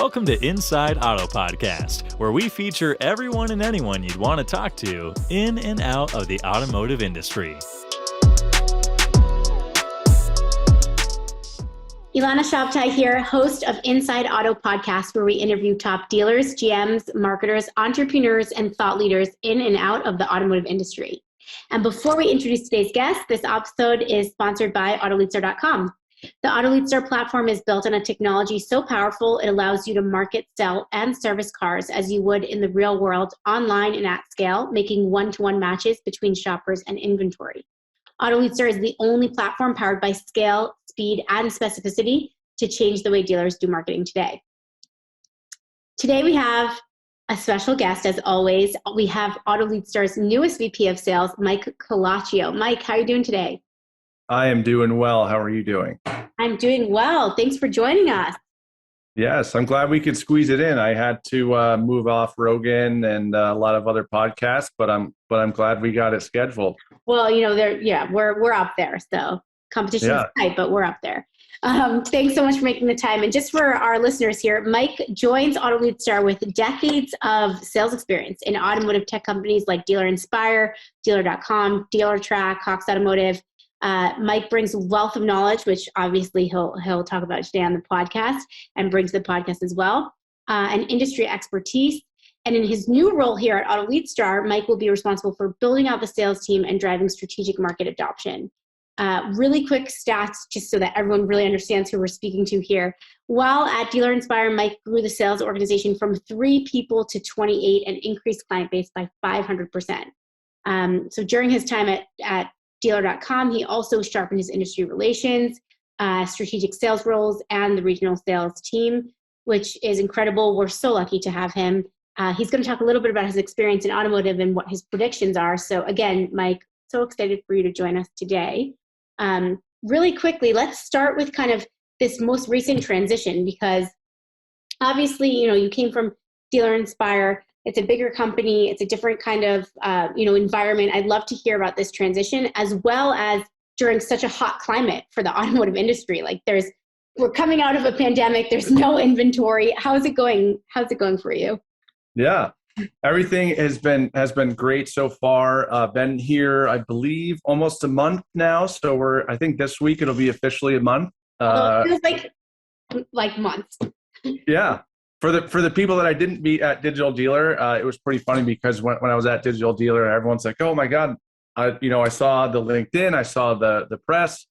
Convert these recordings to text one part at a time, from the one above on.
Welcome to Inside Auto Podcast, where we feature everyone and anyone you'd want to talk to in and out of the automotive industry. Ilana Shabtai here, host of Inside Auto Podcast, where we interview top dealers, GMs, marketers, entrepreneurs, and thought leaders in and out of the automotive industry. And before we introduce today's guest, this episode is sponsored by AutoLeadStar.com. The AutoLeadStar platform is built on a technology so powerful it allows you to market, sell, and service cars as you would in the real world, online and at scale, making one-to-one matches between shoppers and inventory. AutoLeadStar is the only platform powered by scale, speed, and specificity to change the way dealers do marketing today. Today we have a special guest, as always. We have AutoLeadStar's newest VP of Sales, Mike Colacchio. Mike, how are you doing today? I am doing well. How are you doing? I'm doing well. Thanks for joining us. Yes, I'm glad we could squeeze it in. I had to move off Rogan and a lot of other podcasts, but I'm glad we got it scheduled. Well, you know, we're up there. So competition is tight, but we're up there. Thanks so much for making the time. And just for our listeners here, Mike joins AutoLeadStar with decades of sales experience in automotive tech companies like Dealer Dealer.com, Dealertrack, Cox Automotive. Mike brings a wealth of knowledge, which obviously he'll talk about today on the podcast, and brings the podcast as well, and industry expertise. And in his new role here at AutoLeadStar, Mike will be responsible for building out the sales team and driving strategic market adoption. Really quick stats, just so that everyone really understands who we're speaking to here. While at Dealer Inspire, Mike grew the sales organization from 3 people to 28 and increased client base by 500%. So during his time at Dealer.com, he also sharpened his industry relations, strategic sales roles, and the regional sales team, which is incredible. We're so lucky to have him. He's going to talk a little bit about his experience in automotive and what his predictions are. So again, Mike, so excited for you to join us today. Really quickly, let's start with kind of this most recent transition, because obviously, you know, you came from Dealer Inspire. It's a bigger company. It's a different kind of, environment. I'd love to hear about this transition, as well as during such a hot climate for the automotive industry. Like we're coming out of a pandemic. There's no inventory. How's it going? How's it going for you? Yeah, everything has been great so far. Been here, I believe, almost a month now. So I think this week it'll be officially a month. It feels like months. Yeah. For the people that I didn't meet at Digital Dealer, it was pretty funny because when I was at Digital Dealer, everyone's like, "Oh my God, I saw the LinkedIn, I saw the press.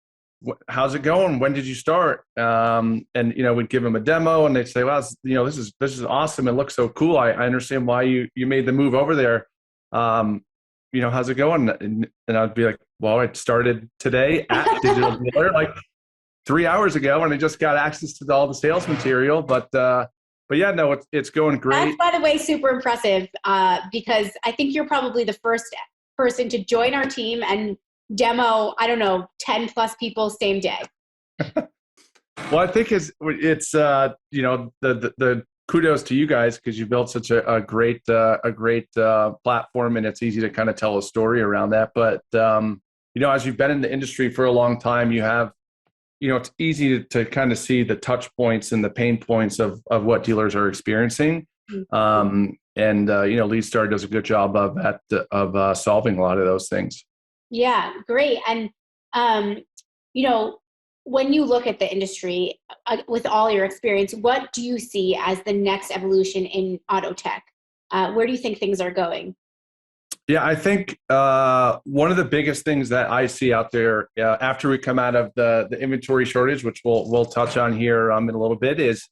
How's it going? When did you start?" And we'd give them a demo, and they'd say, "Well, this is awesome. It looks so cool. I understand why you made the move over there. How's it going?" And I'd be like, "Well, I started today at Digital Dealer, like 3 hours ago, and I just got access to all the sales material, but yeah, no, it's going great." That's, by the way, super impressive, because I think you're probably the first person to join our team and demo, 10 plus people same day. Well, I think it's the kudos to you guys, because you built such a great platform, and it's easy to kind of tell a story around that. But as you've been in the industry for a long time, you have. It's easy to kind of see the touch points and the pain points of what dealers are experiencing. And LeadStar does a good job of solving a lot of those things. Yeah, great. And, when you look at the industry with all your experience, what do you see as the next evolution in auto tech? Where do you think things are going? Yeah, I think one of the biggest things that I see out there after we come out of the inventory shortage, which we'll touch on here in a little bit, is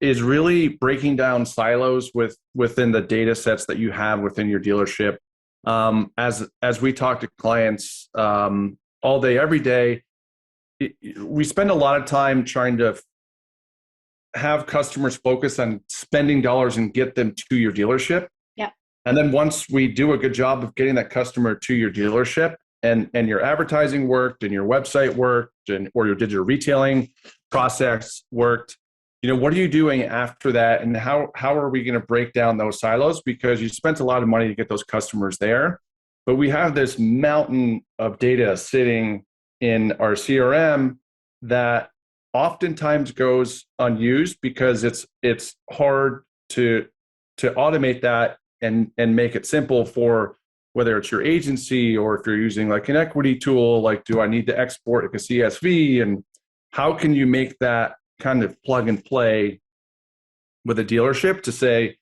really breaking down silos within the data sets that you have within your dealership. As we talk to clients all day, every day, we spend a lot of time trying to have customers focus on spending dollars and get them to your dealership. And then once we do a good job of getting that customer to your dealership, and your advertising worked, and your website worked, or your digital retailing process worked, what are you doing after that? And how are we going to break down those silos? Because you spent a lot of money to get those customers there, but we have this mountain of data sitting in our CRM that oftentimes goes unused because it's hard to automate that and make it simple for whether it's your agency or if you're using like an equity tool, like do I need to export like a CSV, and how can you make that kind of plug and play with a dealership to say,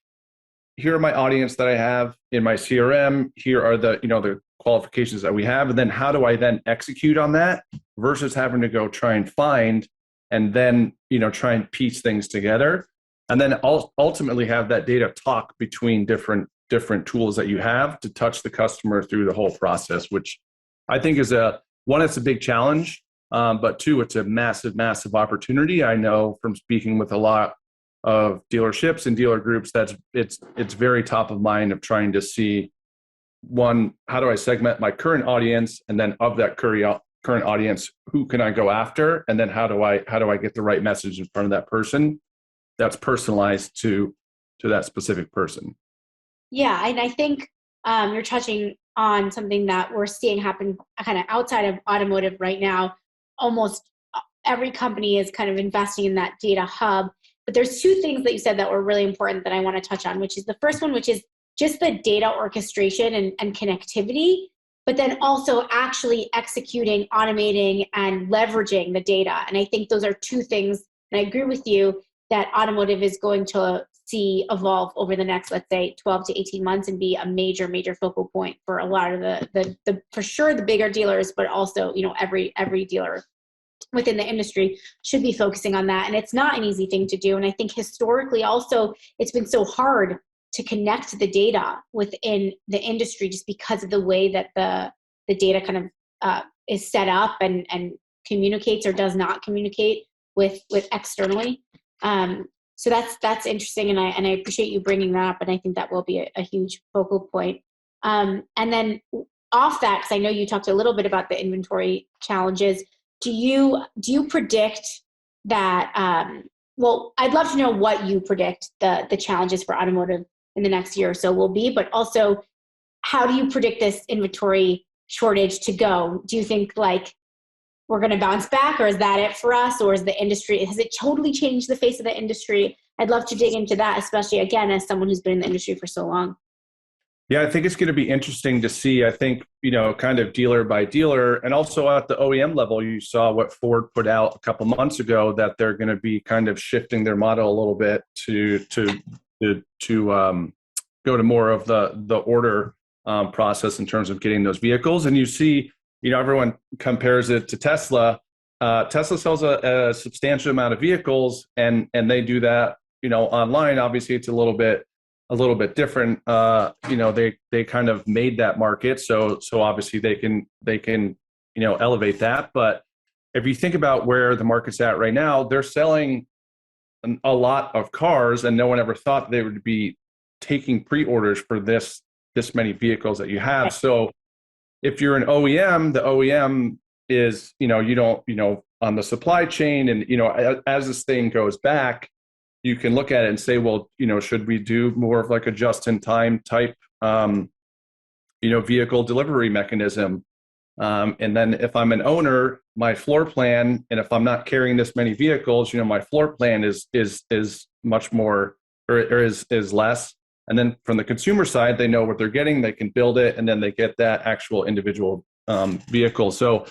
here are my audience that I have in my CRM, here are the, the qualifications that we have, and then how do I then execute on that versus having to go try and find and then, try and piece things together, and then ultimately have that data talk between different tools that you have to touch the customer through the whole process, which I think is it's a big challenge, but two, it's a massive, massive opportunity. I know from speaking with a lot of dealerships and dealer groups that it's very top of mind of trying to see, one, how do I segment my current audience, and then of that current audience, who can I go after, and then how do I get the right message in front of that person that's personalized to that specific person. Yeah, and I think you're touching on something that we're seeing happen kind of outside of automotive right now. Almost every company is kind of investing in that data hub. But there's two things that you said that were really important that I want to touch on, which is the first one, which is just the data orchestration and connectivity, but then also actually executing, automating, and leveraging the data. And I think those are two things, and I agree with you, that automotive is going to see evolve over the next, let's say, 12 to 18 months and be a major, major focal point for a lot of the for sure the bigger dealers, but also, every dealer within the industry should be focusing on that. And it's not an easy thing to do. And I think historically also it's been so hard to connect the data within the industry just because of the way that the data kind of is set up and communicates or does not communicate with externally. So that's interesting, and I appreciate you bringing that up, and I think that will be a huge focal point. And then off that, because I know you talked a little bit about the inventory challenges, do you predict that? Well, I'd love to know what you predict the challenges for automotive in the next year or so will be, but also how do you predict this inventory shortage to go? Do you think like we're going to bounce back, or is that it for us, or is the industry, has it totally changed the face of the industry? I'd love to dig into that, especially again, as someone who's been in the industry for so long. Yeah, I think it's going to be interesting to see, I think, kind of dealer by dealer, and also at the OEM level, you saw what Ford put out a couple months ago, that they're going to be kind of shifting their model a little bit to go to more of the order process in terms of getting those vehicles. And you see, everyone compares it to Tesla. Tesla sells a substantial amount of vehicles, and they do that, online. Obviously, it's a little bit different. They kind of made that market, so obviously they can elevate that. But if you think about where the market's at right now, they're selling a lot of cars, and no one ever thought they would be taking pre-orders for this many vehicles that you have. So if you're an OEM, the OEM is, you don't, on the supply chain, and, as this thing goes back, you can look at it and say, well, should we do more of like a just-in-time type, vehicle delivery mechanism? And then if I'm an owner, my floor plan, and if I'm not carrying this many vehicles, my floor plan is much more, or is less. And then from the consumer side, they know what they're getting, they can build it, and then they get that actual individual vehicle. So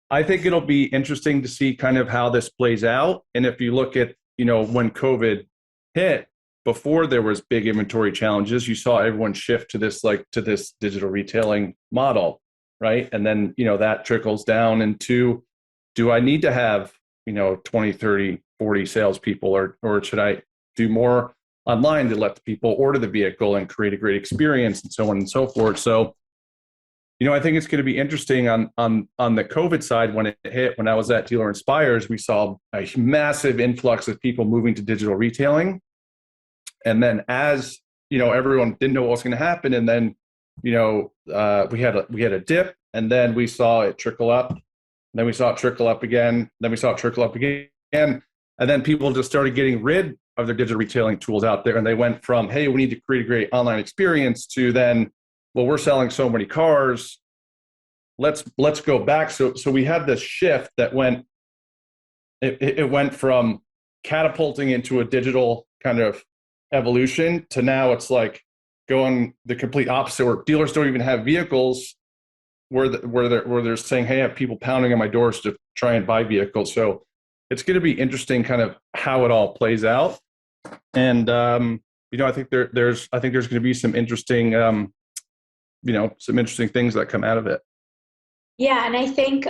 I think it'll be interesting to see kind of how this plays out. And if you look at, when COVID hit, before there was big inventory challenges, you saw everyone shift to this digital retailing model, right? And then, that trickles down into, do I need to have, 20, 30, 40 salespeople, or should I do more online to let the people order the vehicle and create a great experience, and so on and so forth. So, I think it's going to be interesting on the COVID side. When it hit, when I was at Dealer Inspires, we saw a massive influx of people moving to digital retailing. And then as, everyone didn't know what was going to happen. And then, we had a dip, and then we saw it trickle up. And then we saw it trickle up again. Then we saw it trickle up again. And then people just started getting rid of their digital retailing tools out there. And they went from, hey, we need to create a great online experience, to then, well, we're selling so many cars, let's go back. So we had this shift that went, it went from catapulting into a digital kind of evolution to now it's like going the complete opposite, where dealers don't even have vehicles where they're saying, hey, I have people pounding on my doors to try and buy vehicles. So it's going to be interesting kind of how it all plays out. And, I think there's going to be some interesting, some interesting things that come out of it. Yeah. And I think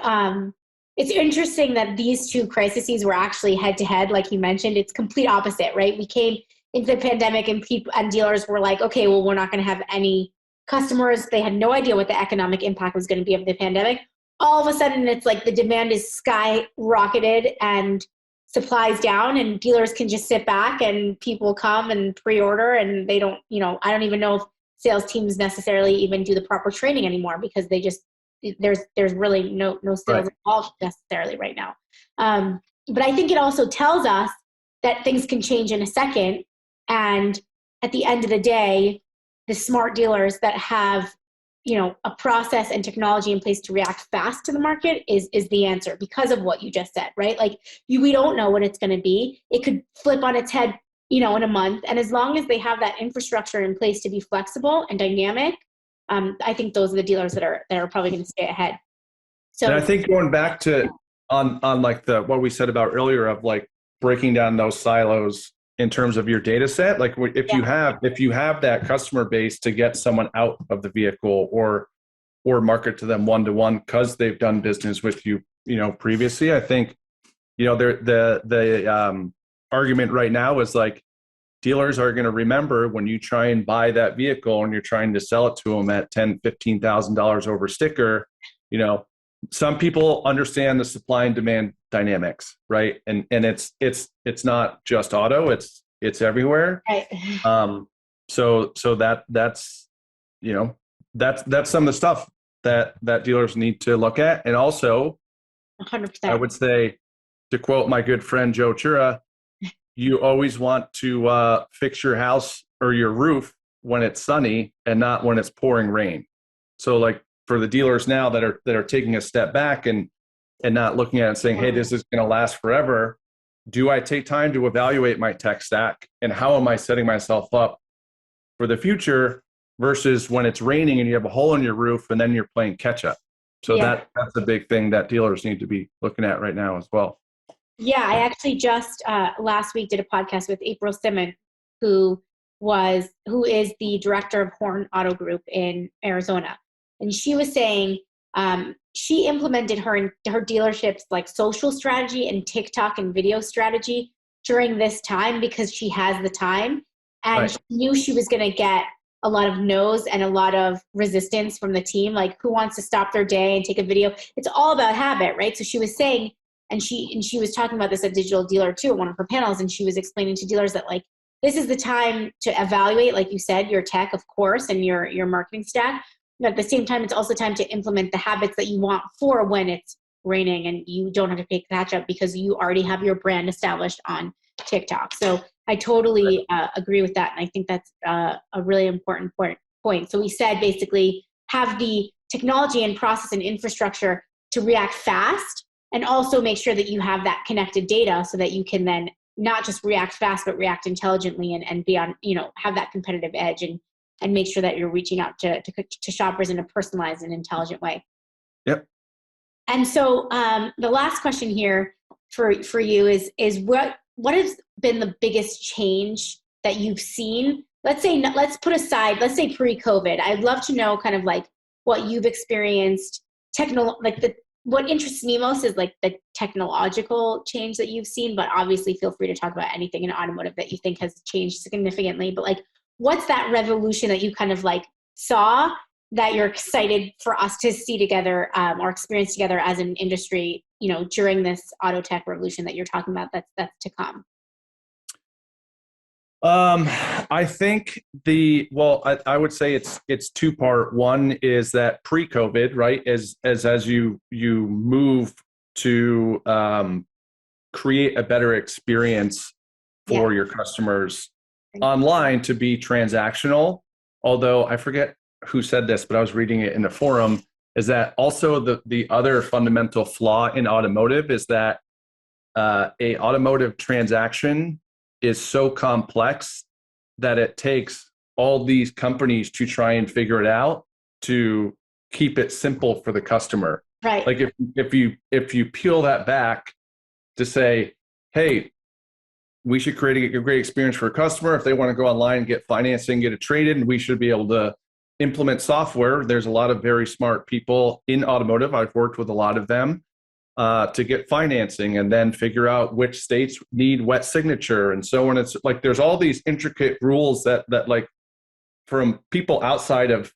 it's interesting that these two crises were actually head to head. Like you mentioned, it's complete opposite, right? We came into the pandemic and people and dealers were like, okay, well, we're not going to have any customers. They had no idea what the economic impact was going to be of the pandemic. All of a sudden, it's like the demand is skyrocketed and supplies down, and dealers can just sit back and people come and pre-order, and they don't, I don't even know if sales teams necessarily even do the proper training anymore, because they just, there's really no sales involved necessarily right now. But I think it also tells us that things can change in a second. And at the end of the day, the smart dealers that have, a process and technology in place to react fast to the market is the answer, because of what you just said, right? Like we don't know what it's going to be. It could flip on its head, in a month. And as long as they have that infrastructure in place to be flexible and dynamic, I think those are the dealers that are probably going to stay ahead. So, and I think going back to on like what we said about earlier of like breaking down those silos in terms of your data set, like if you have that customer base to get someone out of the vehicle or market to them one-to-one because they've done business with you, previously, I think, the argument right now is like dealers are going to remember when you try and buy that vehicle and you're trying to sell it to them at $10,000, $15,000 over sticker. Some people understand the supply and demand dynamics, right? And it's not just auto, it's everywhere. Right. So that's some of the stuff that dealers need to look at. And also 100%. I would say, to quote my good friend Joe Chura, you always want to fix your house or your roof when it's sunny and not when it's pouring rain. So like for the dealers now that are taking a step back and not looking at it and saying, hey, this is going to last forever. Do I take time to evaluate my tech stack and how am I setting myself up for the future versus when it's raining and you have a hole in your roof and then you're playing catch up. So that's a big thing that dealers need to be looking at right now as well. Yeah, I actually just last week did a podcast with April Simmons, who is the director of Horn Auto Group in Arizona. And she was saying she implemented her dealership's like social strategy and TikTok and video strategy during this time because she has the time. And she knew she was going to get a lot of no's and a lot of resistance from the team. Like, who wants to stop their day and take a video? It's all about habit, right? So she was saying, and she was talking about this at Digital Dealer too, at one of her panels, and she was explaining to dealers that like, this is the time to evaluate, like you said, your tech, of course, and your marketing stack. But at the same time, it's also time to implement the habits that you want for when it's raining and you don't have to pay catch up because you already have your brand established on TikTok. So I totally agree with that. And I think that's a really important point. So we said basically have the technology and process and infrastructure to react fast, and also make sure that you have that connected data so that you can then not just react fast, but react intelligently and be on, have that competitive edge and make sure that you're reaching out to shoppers in a personalized and intelligent way. Yep. And so the last question here for you is what has been the biggest change that you've seen? Let's put aside, pre-COVID. I'd love to know kind of like what you've experienced, what interests me most is like the technological change that you've seen, but obviously feel free to talk about anything in automotive that you think has changed significantly. But like, what's that revolution that you kind of like saw that you're excited for us to see together or experience together as an industry, during this auto tech revolution that you're talking about that's to come? I think I would say it's two-part. One is that pre-COVID, right? As you move to create a better experience for your customers online to be transactional. Although I forget who said this, but I was reading it in the forum, is that also the other fundamental flaw in automotive is that a automotive transaction is so complex that it takes all these companies to try and figure it out to keep it simple for the customer. Right. Like if you peel that back to say, hey, we should create a great experience for a customer. If they want to go online and get financing, get it traded, and we should be able to implement software. There's a lot of very smart people in automotive. I've worked with a lot of them to get financing and then figure out which states need wet signature and so on. It's like there's all these intricate rules that like from people outside of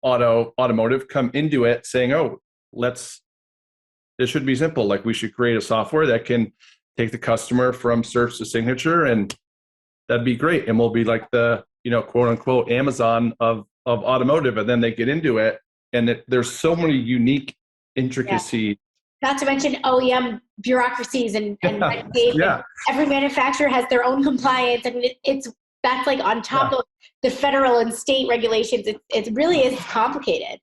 automotive come into it saying, oh, this should be simple. Like we should create a software that can take the customer from search to signature, and that'd be great. And we'll be like the, quote unquote Amazon of automotive. And then they get into it, and there's so many unique intricacies. Yeah. Not to mention OEM bureaucracies and red tape. Yeah. Every manufacturer has their own compliance. I mean, that's like on top of the federal and state regulations. It really is complicated.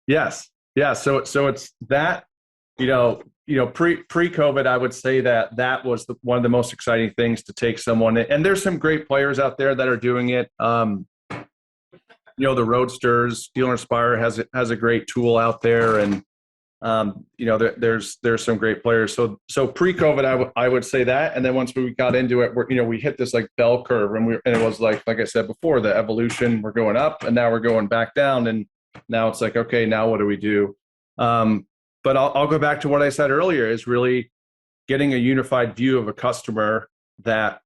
Yes. Yeah. So it's that, pre-COVID, I would say that was one of the most exciting things to take someone, and there's some great players out there that are doing it. The Roadsters, Dealertrack has a great tool out there, and there's some great players. So pre-COVID, I would say that, and then once we got into it, we hit this like bell curve, and it was like I said before, the evolution. We're going up, and now we're going back down, and now it's like, okay, now what do we do? But I'll go back to what I said earlier, is really getting a unified view of a customer that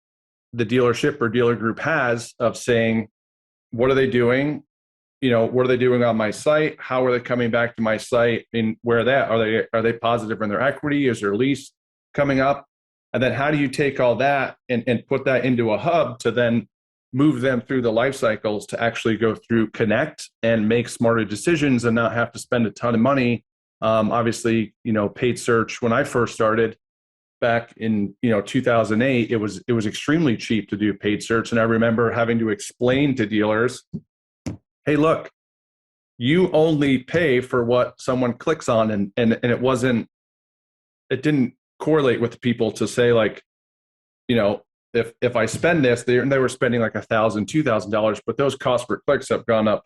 the dealership or dealer group has, of saying, what are they doing? What are they doing on my site? How are they coming back to my site? And where are they positive in their equity? Is their lease coming up? And then how do you take all that and put that into a hub to then move them through the life cycles to actually go through connect and make smarter decisions and not have to spend a ton of money. Obviously, paid search, when I first started back in, 2008, it was extremely cheap to do paid search. And I remember having to explain to dealers, hey, look, you only pay for what someone clicks on. And it didn't correlate with people to say like, if I spend this, they were spending like $1,000, $2,000, but those costs per clicks have gone up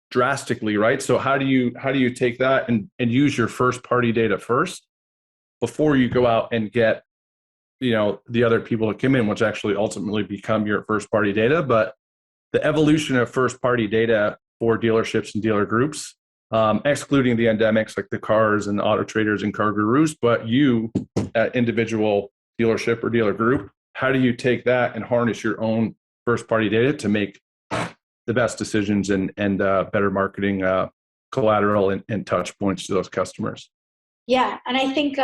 drastically, right? So how do you take that and use your first party data first before you go out and get, the other people to come in, which actually ultimately become your first party data. But the evolution of first party data for dealerships and dealer groups, excluding the endemics like the cars and auto traders and car gurus, but you at individual dealership or dealer group, how do you take that and harness your own first party data to make the best decisions and better marketing collateral and touch points to those customers? Yeah. And I think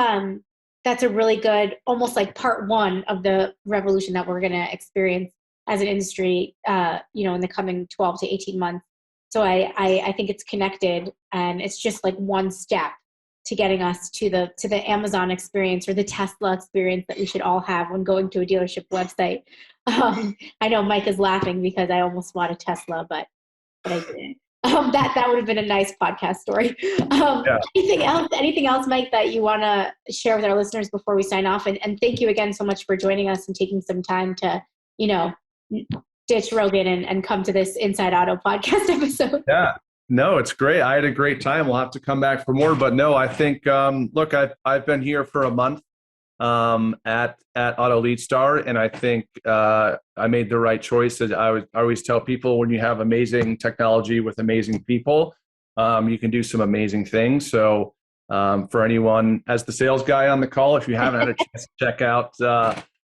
that's a really good, almost like part one of the revolution that we're going to experience as an industry, in the coming 12 to 18 months. So I think it's connected, and it's just like one step to getting us to the Amazon experience or the Tesla experience that we should all have when going to a dealership website. I know Mike is laughing because I almost bought a Tesla, but I didn't. That would have been a nice podcast story. Anything else, Mike, that you want to share with our listeners before we sign off? And thank you again so much for joining us and taking some time to, ditch Rogan and come to this Inside Auto podcast episode. Yeah. No, it's great. I had a great time. We'll have to come back for more. But no, I think, look, I've been here for a month at AutoLeadStar, and I think I made the right choice. I always tell people, when you have amazing technology with amazing people, you can do some amazing things. So for anyone, as the sales guy on the call, if you haven't had a chance to check out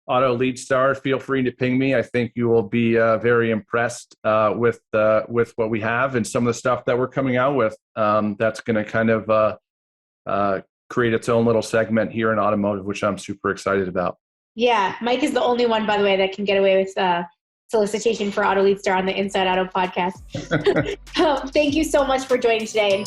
AutoLeadStar, feel free to ping me. I think you will be very impressed with what we have and some of the stuff that we're coming out with. That's going to kind of create its own little segment here in automotive, which I'm super excited about. Yeah, Mike is the only one, by the way, that can get away with solicitation for AutoLeadStar on the Inside Auto podcast. Thank you so much for joining today.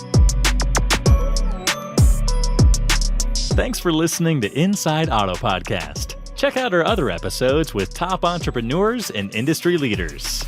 Thanks for listening to Inside Auto Podcast. Check out our other episodes with top entrepreneurs and industry leaders.